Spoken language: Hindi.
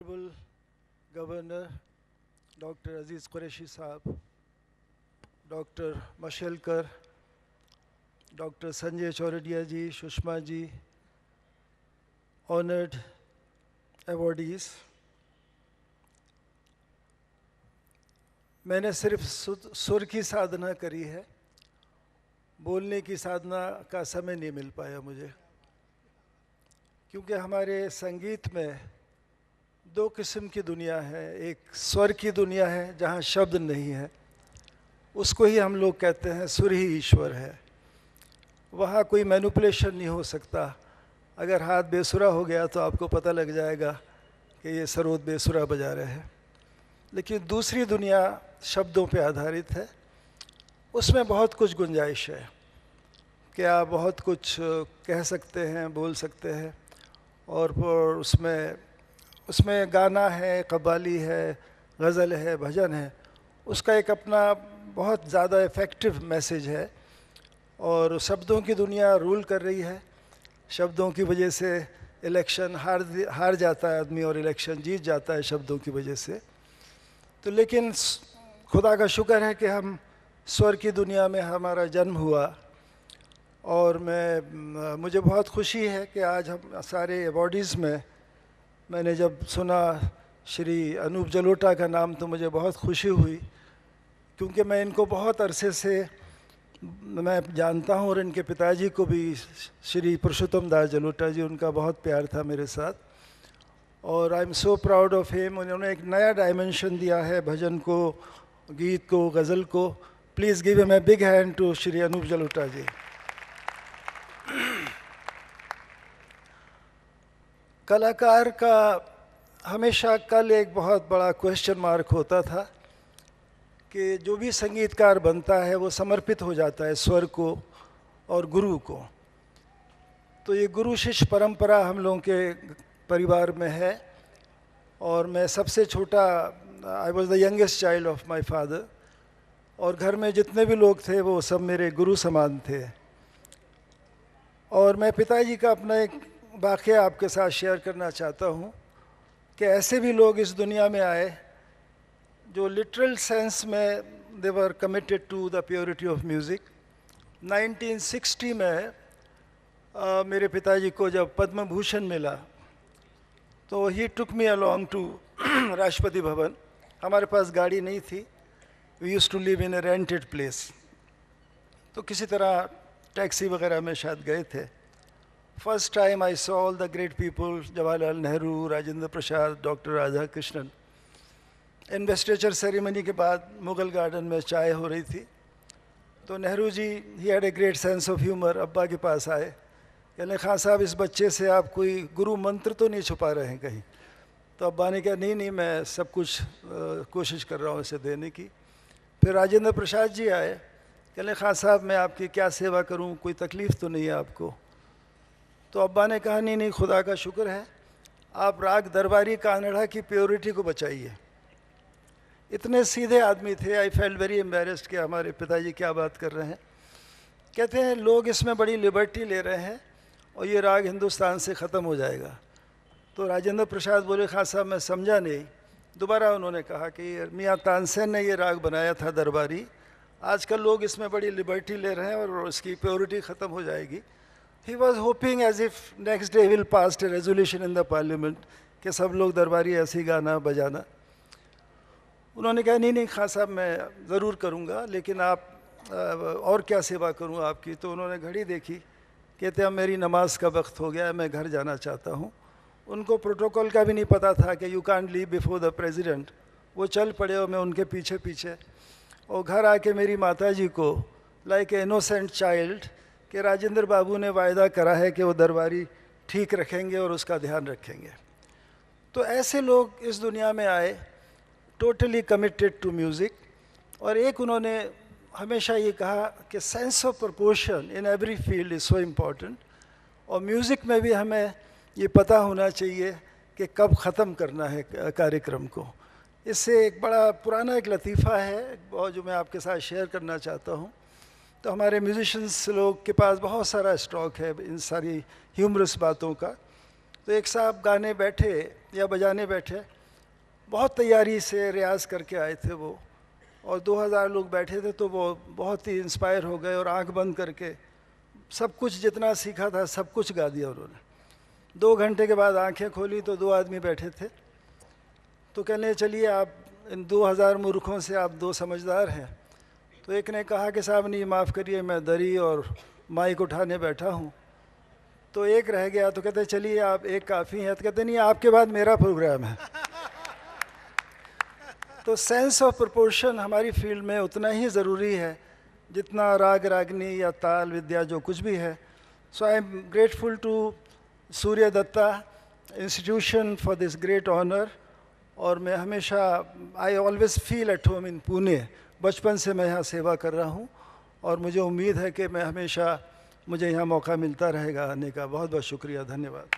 Honorable Governor Dr. Aziz Qureshi Saab, Dr. Mashelkar, Dr. Sanjay Chauradia ji, Shushma ji, honored awardees, मैंने सिर्फ सुर की साधना करी है, बोलने की साधना का समय नहीं मिल पाया मुझे, क्योंकि हमारे संगीत में दो किस्म की दुनिया है। एक स्वर की दुनिया है जहाँ शब्द नहीं है, उसको ही हम लोग कहते हैं सुर ही ईश्वर है। वहाँ कोई मैनिपुलेशन नहीं हो सकता। अगर हाथ बेसुरा हो गया तो आपको पता लग जाएगा कि ये सरोद बेसुरा बजा रहे हैं। लेकिन दूसरी दुनिया शब्दों पे आधारित है, उसमें बहुत कुछ गुंजाइश है कि आप बहुत कुछ कह सकते हैं, बोल सकते हैं, और उसमें गाना है, कव्वाली है, गज़ल है, भजन है, उसका एक अपना बहुत ज़्यादा इफ़ेक्टिव मैसेज है। और शब्दों की दुनिया रूल कर रही है। शब्दों की वजह से इलेक्शन हार जाता है आदमी और इलेक्शन जीत जाता है शब्दों की वजह से। तो लेकिन खुदा का शुक्र है कि हम स्वर की दुनिया में हमारा जन्म हुआ, और मुझे बहुत खुशी है कि आज हम सारे अवॉर्डीज़ में मैंने जब सुना श्री अनूप जलोटा का नाम तो मुझे बहुत खुशी हुई, क्योंकि मैं इनको बहुत अरसे से मैं जानता हूँ, और इनके पिताजी को भी श्री पुरुषोत्तम दास जलोटा जी, उनका बहुत प्यार था मेरे साथ, और I am so proud of him. उन्होंने एक नया डायमेंशन दिया है भजन को, गीत को, गज़ल को। Please give him a big hand to Shri Anup Jalota ji. कलाकार का हमेशा कल एक बहुत बड़ा क्वेश्चन मार्क होता था कि जो भी संगीतकार बनता है वो समर्पित हो जाता है स्वर को और गुरु को। तो ये गुरु शिष्य परंपरा हम लोगों के परिवार में है, और मैं सबसे छोटा, I was the youngest child of my father, और घर में जितने भी लोग थे वो सब मेरे गुरु समान थे। और मैं पिताजी का अपना एक वाक़या आपके साथ शेयर करना चाहता हूँ कि ऐसे भी लोग इस दुनिया में आए जो लिटरल सेंस में they were committed to the purity of music. 1960 में मेरे पिताजी को जब पद्म भूषण मिला तो ही टुक मी अलोंग टू राष्ट्रपति भवन। हमारे पास गाड़ी नहीं थी, we used to live in a rented place, तो किसी तरह टैक्सी वगैरह में शायद गए थे। First time I saw all the great people, Jawaharlal Nehru, Rajendra Prasad, doctor Radha Krishnan. Investiture ceremony के बाद मुगल गार्डन में चाय हो रही थी, तो Nehru ji, he had a great sense of humour, अब्बा के पास आए, कहने खान साहब इस बच्चे से आप कोई गुरु मंत्र तो नहीं छुपा रहे हैं कहीं? तो अब्बा ने कहा नहीं, मैं सब कुछ कोशिश कर रहा हूँ इसे देने की। फिर राजेंद्र प्रसाद जी आए, कहने खान साहब मैं आपकी क्या सेवा करूँ, कोई तकलीफ़ तो नहीं है आपको? तो अब्बा ने कहा नहीं, खुदा का शुक्र है, आप राग दरबारी कानड़ा की प्योरिटी को बचाइए। इतने सीधे आदमी थे। आई फेल्ट वेरी एम्बेरस्ड कि हमारे पिताजी क्या बात कर रहे हैं। कहते हैं लोग इसमें बड़ी लिबर्टी ले रहे हैं और ये राग हिंदुस्तान से ख़त्म हो जाएगा। तो राजेंद्र प्रसाद बोले खान साहब मैं समझा नहीं। दोबारा उन्होंने कहा कि मियाँ तानसेन ने ये राग बनाया था दरबारी, आजकल लोग इसमें बड़ी लिबर्टी ले रहे हैं और इसकी प्योरिटी ख़त्म हो जाएगी। He was hoping as if next day will pass a resolution in the parliament कि सब लोग दरबारी ऐसे ही गाना बजाना। उन्होंने कहा नहीं खान साहब मैं ज़रूर करूँगा, लेकिन आप और क्या सेवा करूँ आपकी? तो उन्होंने घड़ी देखी, कहते अब मेरी नमाज का वक्त हो गया है, मैं घर जाना चाहता हूँ। उनको प्रोटोकॉल का भी नहीं पता था कि you can't leave before the president. वो चल पड़े और मैं उनके पीछे पीछे, और घर आके मेरी माताजी को लाइक ए इनोसेंट चाइल्ड कि राजेंद्र बाबू ने वायदा करा है कि वो दरबारी ठीक रखेंगे और उसका ध्यान रखेंगे। तो ऐसे लोग इस दुनिया में आए, टोटली कमिटेड टू म्यूज़िक। और एक उन्होंने हमेशा ये कहा कि sense of proportion in every field is so important, और म्यूज़िक में भी हमें ये पता होना चाहिए कि कब ख़त्म करना है कार्यक्रम को। इससे एक बड़ा पुराना एक लतीफ़ा है और जो मैं आपके साथ शेयर करना चाहता हूँ। तो हमारे म्यूजिशंस लोग के पास बहुत सारा स्टॉक है इन सारी ह्यूमरस बातों का। तो एक साहब गाने बैठे या बजाने बैठे, बहुत तैयारी से रियाज करके आए थे वो, और 2000 लोग बैठे थे तो वो बहुत ही इंस्पायर हो गए और आंख बंद करके सब कुछ जितना सीखा था सब कुछ गा दिया उन्होंने। 2 घंटे के बाद आंखें खोली तो 2 आदमी बैठे थे, तो कहने चलिए आप इन 2000 मूर्खों से आप 2 समझदार हैं। तो एक ने कहा कि साहब नहीं माफ़ करिए, मैं दरी और माइक उठाने बैठा हूँ। तो एक रह गया, तो कहते चलिए आप एक काफ़ी हैं। तो कहते नहीं, आपके बाद मेरा प्रोग्राम है। तो सेंस ऑफ प्रोपोर्शन हमारी फील्ड में उतना ही ज़रूरी है जितना राग रागनी या ताल विद्या जो कुछ भी है। So I am grateful to Surya Datta institution for this great honour. और मैं हमेशा I always feel at home in Pune. बचपन से मैं यहाँ सेवा कर रहा हूँ और मुझे उम्मीद है कि मैं हमेशा मुझे यहाँ मौका मिलता रहेगा आने का। बहुत बहुत शुक्रिया, धन्यवाद।